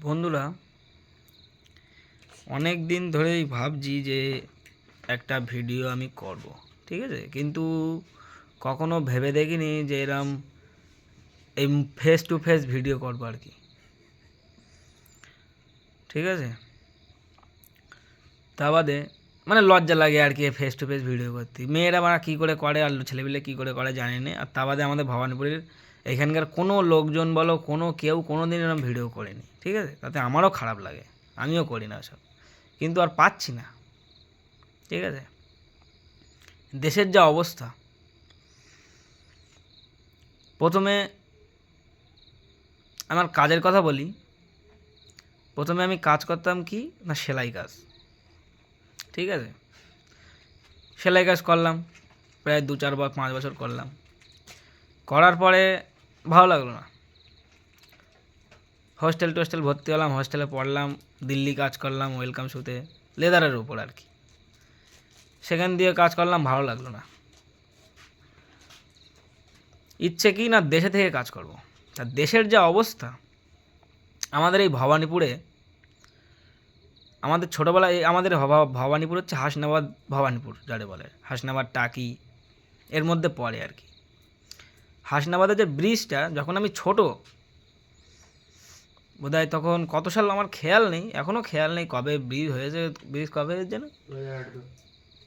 বন্ধুরা, অনেক দিন ধরেই ভাবছি যে একটা ভিডিও আমি করব, ঠিক আছে, কিন্তু কখনো ভেবে দেখিনি যে এরম এই ফেস টু ফেস ভিডিও করবো আর কি। ঠিক আছে, তা বাদে মানে লজ্জা লাগে আর কি ফেস টু ফেস ভিডিও করতে। মেয়েরা মানে কী করে করে আর ছেলেপিলে কী করে করে জানি না। আর তা বাদে আমাদের ভবানীপুরের এখানকার কোনো লোকজন বলো কেউ কোনো দিন এরকম ভিডিও করেনি। ঠিক আছে, তাতে আমারও খারাপ লাগে, আমিও করি না সব, কিন্তু আর পাচ্ছি না। ঠিক আছে, দেশের যা অবস্থা, প্রথমে আমার কাজের কথা বলি। প্রথমে আমি কাজ করতাম কি না, সেলাই কাজ। ঠিক আছে, সেলাই কাজ করলাম প্রায় 2-4 বা 5 বছর করলাম। করার পরে ভালো লাগলো না, হোস্টেল ভর্তি হলাম, হোস্টেলে পড়লাম, দিল্লি কাজ করলাম ওয়েলকাম শুতে, লেদারের উপর আর কি। সেখান দিয়ে কাজ করলাম, ভালো লাগলো না। ইচ্ছে কি না দেশে থেকে কাজ করব। তা দেশের যা অবস্থা, আমাদের এই ভবানীপুরে, আমাদের ছোটোবেলায় আমাদের ভবানীপুর হচ্ছে হাসনাবাদ ভবানীপুর, যারে বলে হাসনাবাদ টাকি, এর মধ্যে পড়ে আর কি। হাসনাবাদের যে ব্রিজটা, যখন আমি ছোট বোধহয় তখন কত সাল আমার খেয়াল নেই, এখনও খেয়াল নেই কবে ব্রিজ হয়েছে। ব্রিজ কবে হয়েছে না,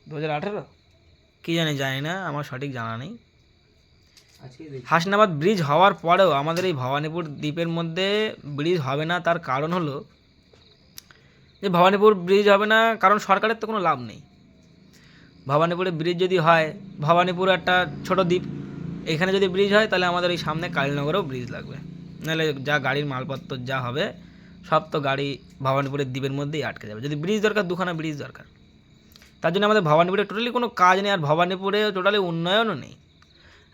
2018 কী জানি না, আমার সঠিক জানা নেই। হাসনাবাদ ব্রিজ হওয়ার পরেও আমাদের এই ভবানীপুর দ্বীপের মধ্যে ব্রিজ হবে না। তার কারণ হলো যে ভবানীপুর ব্রিজ হবে না কারণ সরকারের তো কোনো লাভ নেই। ভবানীপুরে ব্রিজ যদি হয়, ভবানীপুর একটা ছোট দ্বীপ, এখানে যদি ব্রিজ হয় তাহলে আমাদের এই সামনে কালীনগরেও ব্রিজ লাগবে, নাহলে যা গাড়ির মালপত্র যা হবে সব তো গাড়ি ভবানীপুরের দ্বীপের মধ্যেই আটকে যাবে। যদি ব্রিজ দরকার, দুখানা ব্রিজ দরকার। তার জন্য আমাদের ভবানীপুরে টোটালি কোনো কাজ নেই, আর ভবানীপুরে টোটালি উন্নয়নও নেই।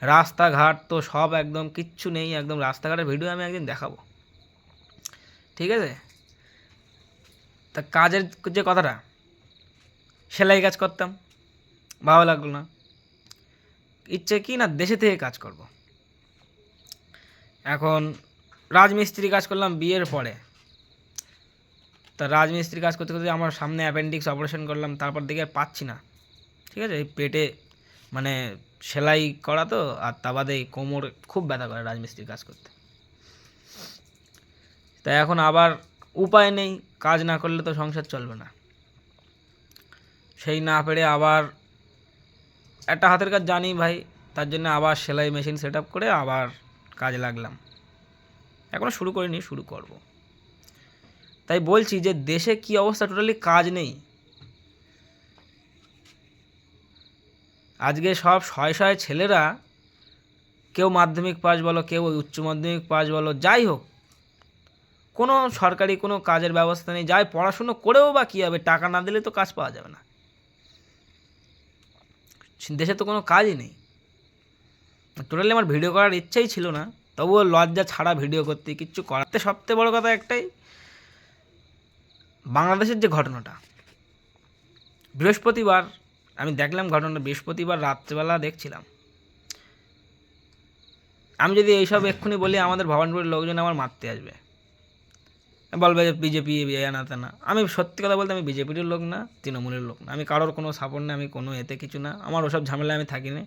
রাস্তাঘাট তো সব একদম কিচ্ছু নেই, একদম রাস্তাঘাটের ভিডিও আমি একদিন দেখাবো। ঠিক আছে, তা কাজের যে কথাটা, সেলাই কাজ করতাম, ভালো লাগলো না। ইচ্ছে কি না দেশে থেকে কাজ করব। এখন রাজমিস্ত্রি কাজ করলাম বিয়ের পরে। তা রাজমিস্ত্রি কাজ করতে করতে আমার সামনে অ্যাপেন্ডিক্স অপারেশন করলাম, তারপর দেখে আর পাচ্ছি না। ঠিক আছে, এই পেটে মানে সেলাই করা তো, আর তা বাদে কোমর খুব ব্যথা করে রাজমিস্ত্রি কাজ করতে। তাই এখন আবার উপায় নেই, কাজ না করলে তো সংসার চলবে না। সেই না পেরে আবার একটা হাতের কাজ জানি ভাই, তার জন্য আবার সেলাই মেশিন সেট আপ করে আবার কাজে লাগলাম। এখনও শুরু করিনি, শুরু করব। তাই বলছি যে দেশে কি অবস্থা, টোটালি কাজ নেই। আজকে সব শয়ে ছেলেরা, কেউ মাধ্যমিক পাস বলো, কেউ উচ্চ মাধ্যমিক পাস বলো, যাই হোক, কোনো সরকারি কোনো কাজের ব্যবস্থা নেই। যাই পড়াশুনো করেও বা কী হবে, টাকা না দিলে তো কাজ পাওয়া যাবে না। দেশে তো কোনো কাজই নেই। টোটালি আমার ভিডিও করার ইচ্ছাই ছিল না, তবুও লজ্জা ছাড়া ভিডিও করতে কিচ্ছু করাতে। সবথেকে বড় কথা একটাই, বাংলাদেশের যে ঘটনাটা, বৃহস্পতিবার আমি দেখলাম ঘটনাটা, বৃহস্পতিবার রাত্রেবেলা দেখছিলাম। আমি যদি এইসব এক্ষুনি বলি, আমাদের ভবানীপুরের লোকজন আমার মারতে আসবে, বলবে যে বিজেপি না তা না। আমি সত্যি কথা বলতে, আমি বিজেপির লোক না, তৃণমূলের লোক না, আমি কারোর কোনো সাপোর্ট না, আমি কোনো এতে কিছু না, আমার ওসব ঝামেলায় আমি থাকি না।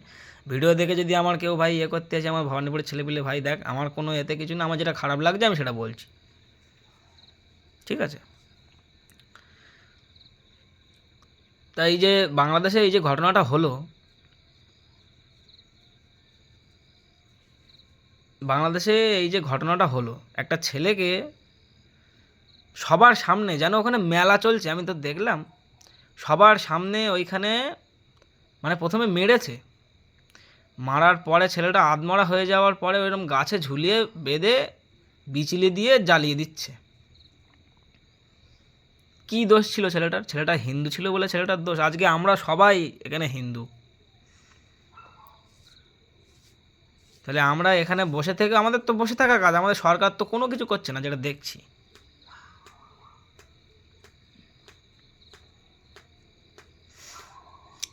ভিডিও দেখে যদি আমার কেউ ভাই করতে আসে, আমার ভবানীপুরের ছেলেপিলে, ভাই দেখ আমার কোনো এতে কিছু না, আমার যেটা খারাপ লাগছে আমি সেটা বলছি। ঠিক আছে, তাই এই যে বাংলাদেশে এই যে ঘটনাটা হলো, বাংলাদেশে এই যে ঘটনাটা হলো, একটা ছেলেকে সবার সামনে, যেন ওখানে মেলা চলছে, আমি তো দেখলাম সবার সামনে ওইখানে, মানে প্রথমে মেরেছে, মারার পরে ছেলেটা আধমরা হয়ে যাওয়ার পরে ওইরকম গাছে ঝুলিয়ে বেঁধে বিচলি দিয়ে জ্বালিয়ে দিচ্ছে। কি দোষ ছিল ছেলেটার? ছেলেটা হিন্দু ছিল বলে ছেলেটার দোষ? আজকে আমরা সবাই এখানে হিন্দু, তাহলে আমরা এখানে বসে থেকে, আমাদের তো বসে থাকা কাজ, আমাদের সরকার তো কোনো কিছু করছে না যেটা দেখছি।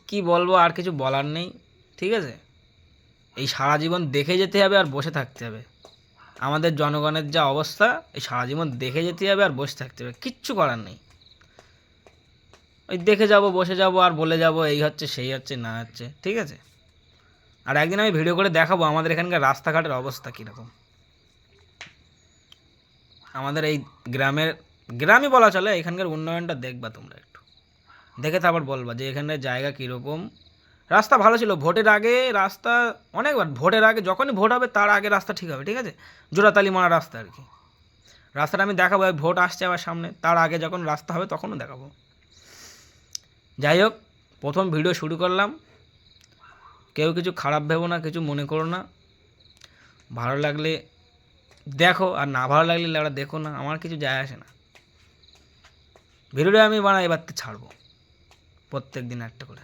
কি বলবো, আর কিছু বলার নেই। ঠিক আছে, এই সারা জীবন দেখে যেতে হবে আর বসে থাকতে হবে। আমাদের জনগণের যা অবস্থা, এই সারা জীবন দেখে যেতে হবে আর বসে থাকতে হবে, কিচ্ছু করার নেই। ওই দেখে যাব, বসে যাব আর বলে যাব এই হচ্ছে সেই হচ্ছে না হচ্ছে, ঠিক আছে। আর একদিন আমি ভিডিও করে দেখাবো আমাদের এখানকার রাস্তাঘাটের অবস্থা কীরকম। আমাদের এই গ্রামই বলা চলে, এখানকার উন্নয়নটা দেখবা তোমরা একটু, দেখে তারপর বলবা যে এখানের জায়গা কীরকম। রাস্তা ভালো ছিল ভোটের আগে, রাস্তা অনেকবার ভোটের আগে, যখনই ভোট হবে তার আগে রাস্তা ঠিক হবে, ঠিক আছে। জোড়াতালি মারা রাস্তা আর কি। রাস্তাটা আমি দেখাবো, ভোট আসছে আবার সামনে, তার আগে যখন রাস্তা হবে তখনও দেখাবো। যাই হোক, প্রথম ভিডিও শুরু করলাম, কেউ কিছু খারাপ ভেবো না, কিছু মনে করো না। ভালো লাগলে দেখো, আর না ভালো লাগলে ওরা দেখো না, আমার কিছু যায় আসে না। ভিডিওটা আমি বানাই, এবার ছাড়বো প্রত্যেক দিন একটা করে।